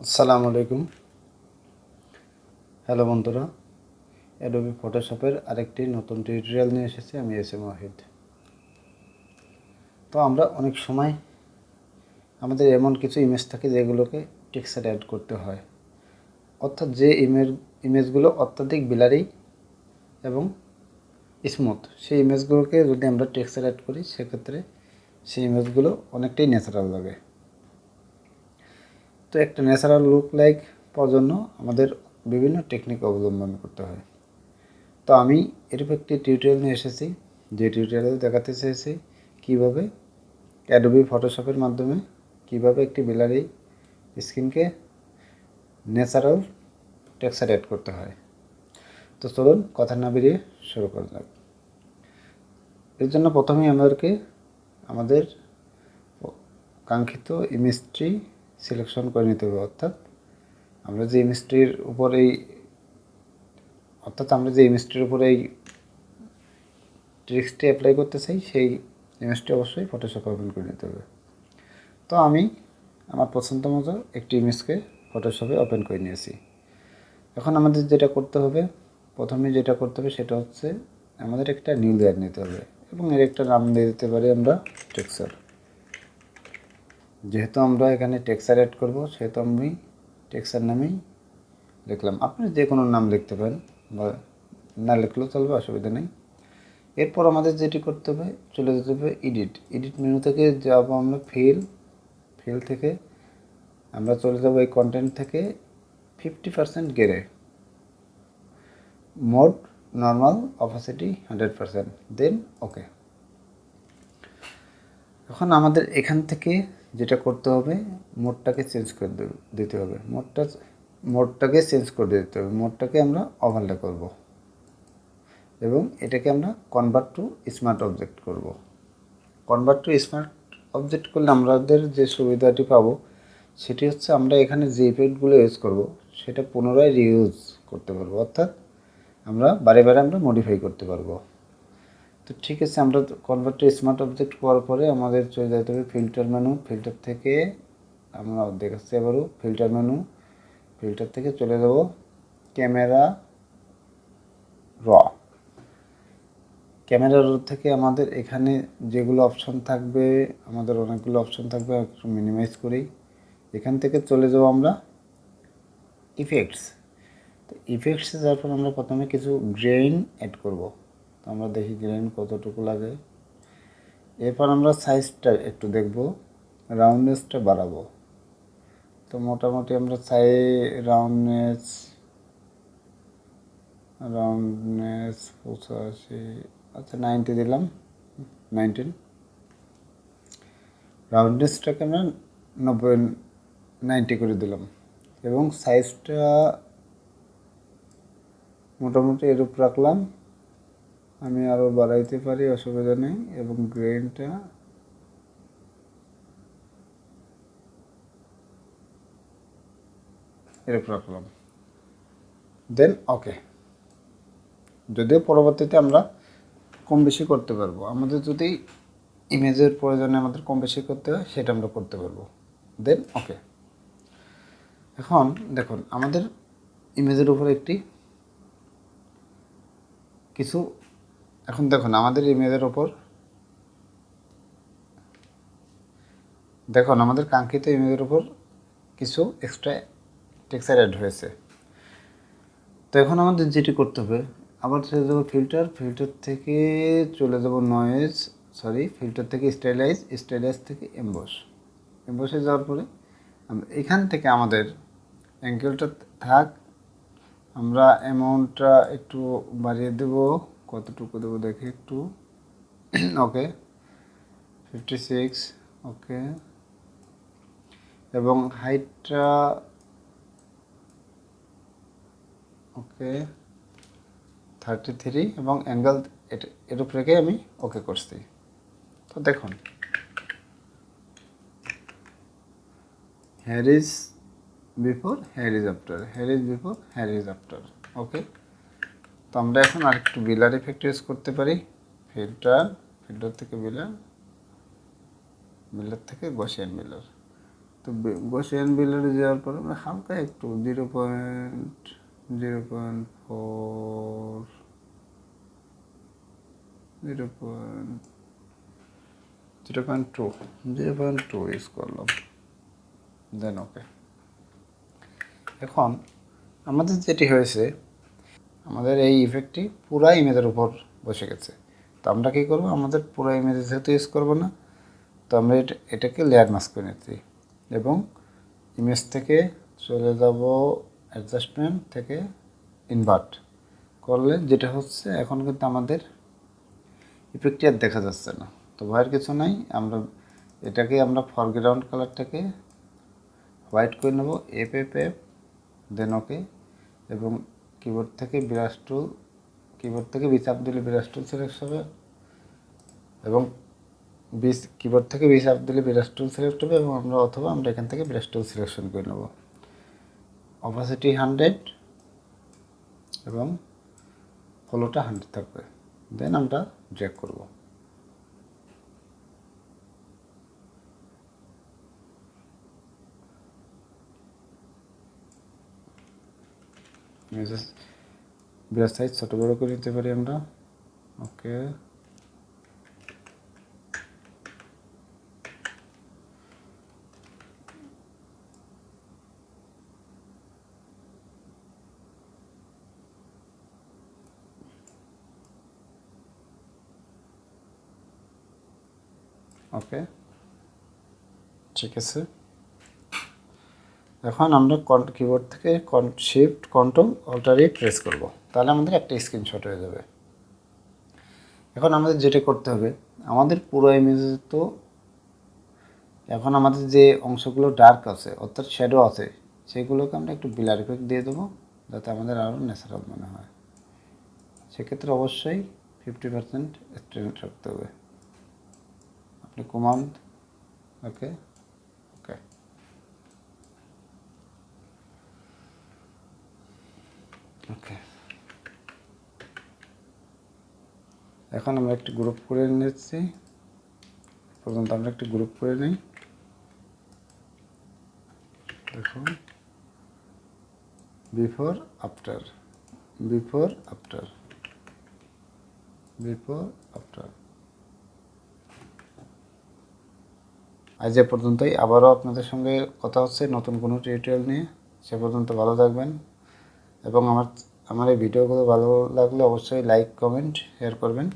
আসসালামু আলাইকুম। হ্যালো বন্ধুরা, অ্যাডোবি ফটোশপের আরেকটি নতুন টিউটোরিয়াল নিয়ে এসেছি। আমি এস ওয়াহিদ। তো আমরা অনেক সময় আমাদের এমন কিছু ইমেজ থাকে যেগুলোকে টেক্সচার অ্যাড করতে হয়, অর্থাৎ যে ইমেজগুলো অত্যাধিক ব্লারি এবং স্মুথ, সেই ইমেজগুলোকে যদি আমরা টেক্সচার অ্যাড করি সেক্ষেত্রে সেই ইমেজগুলো অনেকটাই ন্যাচারাল লাগে। তো একটা ন্যাচারাল লুক লাইক পাওয়ার জন্য আমাদের বিভিন্ন টেকনিক অবলম্বন করতে হয়। তো আমি এরকম একটি টিউটোরিয়াল নিয়ে এসেছি, যে টিউটোরিয়ালে দেখাতে চেয়েছি কীভাবে অ্যাডোবি ফটোশপের মাধ্যমে কীভাবে একটি ব্লারি স্ক্রিনকে ন্যাচারাল টেক্সচার অ্যাড করতে হয়। তো চলুন কথা না বেরিয়ে শুরু করা যাক। এর জন্য প্রথমেই আমাদেরকে আমাদের কাঙ্ক্ষিত ইমেজটি সিলেকশন করে নিতে হবে, অর্থাৎ আমরা যে ইমেজটির উপর এই ট্রিক্সটি অ্যাপ্লাই করতে চাই সেই ইমেজটি অবশ্যই ফটোশপে ওপেন করে নিতে হবে। তো আমি আমার পছন্দ মতো একটি ইমেজকে ফটোশপে ওপেন করে নিয়েছি। এখন আমাদের যেটা করতে হবে, সেটা হচ্ছে আমাদের একটা নিউ লেয়ার নিতে হবে এবং এর একটা নাম দিয়ে দিতে পারি আমরা টেক্সচার। যেহেতু আমরা এখানে টেক্সচার অ্যাড করব সেহেতু আমি টেক্সচার নামেই লিখলাম। আপনি যে কোনো নাম লিখতে পারেন বা না লিখলেও চলবে, অসুবিধা নেই। এরপর আমাদের যেটি করতে হবে, চলে যেতে হবে এডিট মেনু থেকে যাব আমরা ফিল থেকে আমরা চলে যাব এই কন্টেন্ট থেকে 50% গ্রে, মোড নর্মাল, অপাসিটি 100%, দেন ওকে। এখন আমাদের এখান থেকে যেটা করতে হবে, মোডটাকে চেঞ্জ করে দিতে হবে। মোডটাকে আমরা ওভারলে করব এবং এটাকে আমরা কনভার্ট টু স্মার্ট অবজেক্ট করব। কনভার্ট টু স্মার্ট অবজেক্ট করলে আমাদের যে সুবিধাটি পাবো সেটি হচ্ছে আমরা এখানে যে ইফেক্টগুলো ইউজ করব সেটা পুনরায় রিইউজ করতে পারবো, অর্থাৎ আমরা বারে আমরা মডিফাই করতে পারবো। তো ঠিক আছে, আমরা কনভার্ট টু স্মার্ট অবজেক্ট করার পরে আমাদের চলে যেতে হবে ফিল্টার মেনু। ফিল্টার থেকে আমরা দেখাচ্ছি আবারও ফিল্টার থেকে চলে যাব ক্যামেরা র থেকে আমাদের এখানে যেগুলো অপশন থাকবে, আমাদের অনেকগুলো অপশন থাকবে, একটু মিনিমাইজ করি। এখান থেকে চলে যাব আমরা ইফেক্টস। তো ইফেক্টসে যাওয়ার পর আমরা প্রথমে কিছু গ্রেইন অ্যাড করব। তো আমরা দেখি গ্রেইন কতটুকু লাগে। এরপর আমরা সাইজটা একটু দেখব, রাউন্ডনেসটা বাড়াবো। তো মোটামুটি আমরা চাই রাউন্ডনেস 85, আচ্ছা 90 দিলাম, 19। রাউন্ডনেসটাকে আমরা 90 করে দিলাম এবং সাইজটা মোটামুটি এরূপ রাখলাম। আমি আরও বাড়াইতে পারি, অসুবিধা নেই। এবং গ্রেইনটা এরূপ রাখলাম, দেন ওকে। যদিও পরবর্তীতে আমরা কম বেশি করতে পারবো, আমাদের যদি ইমেজের প্রয়োজনে আমাদের কম বেশি করতে হয় সেটা আমরা করতে পারবো, দেন ওকে। এখন দেখুন আমাদের ইমেজের উপর আমাদের কাঙ্ক্ষিত ইমেজের উপর কিছু এক্সট্রা টেক্সচার অ্যাড হয়েছে। তো এখন আমাদের যেটি করতে হবে, আবার চলে যাবো ফিল্টার থেকে চলে যাব ফিল্টার থেকে স্টাইলাইজ থেকে এমবসে যাওয়ার পরে এখান থেকে আমাদের অ্যাঙ্গেলটা থাক, আমরা অ্যামাউন্টটা একটু বাড়িয়ে দেব। কতটুকু দেবো দেখি একটু, ওকে 56, ওকে। এবং হাইটটা ওকে 33 এবং অ্যাঙ্গেল এর উপর রেখে আমি ওকে করছি। তো দেখুন here is before, here is after, okay. তো আমরা এখন আরেকটু বিলার ইফেক্ট ইউজ করতে পারি। ফিল্টার থেকে বিলার থেকে গসিয়ান বিলার। তো তো গসিয়ান বিলারে যাওয়ার পর আমরা হালকা একটু 0.04 0.2 ইউজ করলাম, দেন ওকে। এখন আমাদের যেটি হয়েছে, আমাদের এই ইফেক্টটি পুরা ইমেজের উপর বসে গেছে। তো আমরা কী করবো, আমাদের পুরো ইমেজে যেহেতু ইউজ করবো না, তো আমরা এটাকে লেয়ার মাস্ক করে নিচ্ছি এবং ইমেজ থেকে চলে যাব অ্যাডজাস্টমেন্ট থেকে ইনভার্ট করলে যেটা হচ্ছে, এখন কিন্তু আমাদের ইফেক্টটি আর দেখা যাচ্ছে না। তো ভয়ের কিছু নাই, এটাকে আমরা ফরগ্রাউন্ড কালারটাকে হোয়াইট করে নেব, এফ দেন ওকে। এবং কিবোর্ড থেকে বি চাপ দিলে বিরাজ টুল সিলেক্ট হবে এবং কিবোর্ড থেকে বি চাপ দিলে বিরাজ টুল সিলেক্ট হবে এবং আমরা এখান থেকে বিরাজ টুল সিলেকশন করে নেব। অপাসিটি 100 এবং ফলোটা 100 থাকবে, দেন আমরা ড্র্যাগ করব। বিরাজ সাইজ ছোটো বড়ো করে নিতে পারি আমরা, ওকে। ওকে, ঠিক আছে। এখন আমরা কিবোর্ড থেকে শিফট কন্ট্রোল অল্টার প্রেস করব, তাহলে আমাদের একটা স্ক্রিনশট হয়ে যাবে। এখন আমাদের যেটা করতে হবে, আমাদের পুরো ইমেজে তো এখন আমাদের যে অংশগুলো ডার্ক আছে অর্থাৎ শ্যাডো আছে, সেগুলোকে আমরা একটু ব্লার ইফেক্ট দিয়ে দেবো যাতে আমাদের আরও ন্যাচারাল মনে হয়। সেক্ষেত্রে অবশ্যই 50% স্ট্রেন্থ রাখতে হবে। আপনি কমান্ড ওকে, ওকে, ওকে। এখন আমরা একটি গ্রুপ করে নিচ্ছি, পর্যন্ত আমরা একটি গ্রুপ করে নিই। দেখুন, before after, before after, before after. আজ এ পর্যন্তই, আবারও আপনাদের সঙ্গে কথা হচ্ছে নতুন কোনো টিউটোরিয়াল নিয়ে। সে পর্যন্ত ভালো থাকবেন এবং আমার এই ভিডিওগুলো ভালো লাগলে অবশ্যই লাইক, কমেন্ট, শেয়ার করবেন।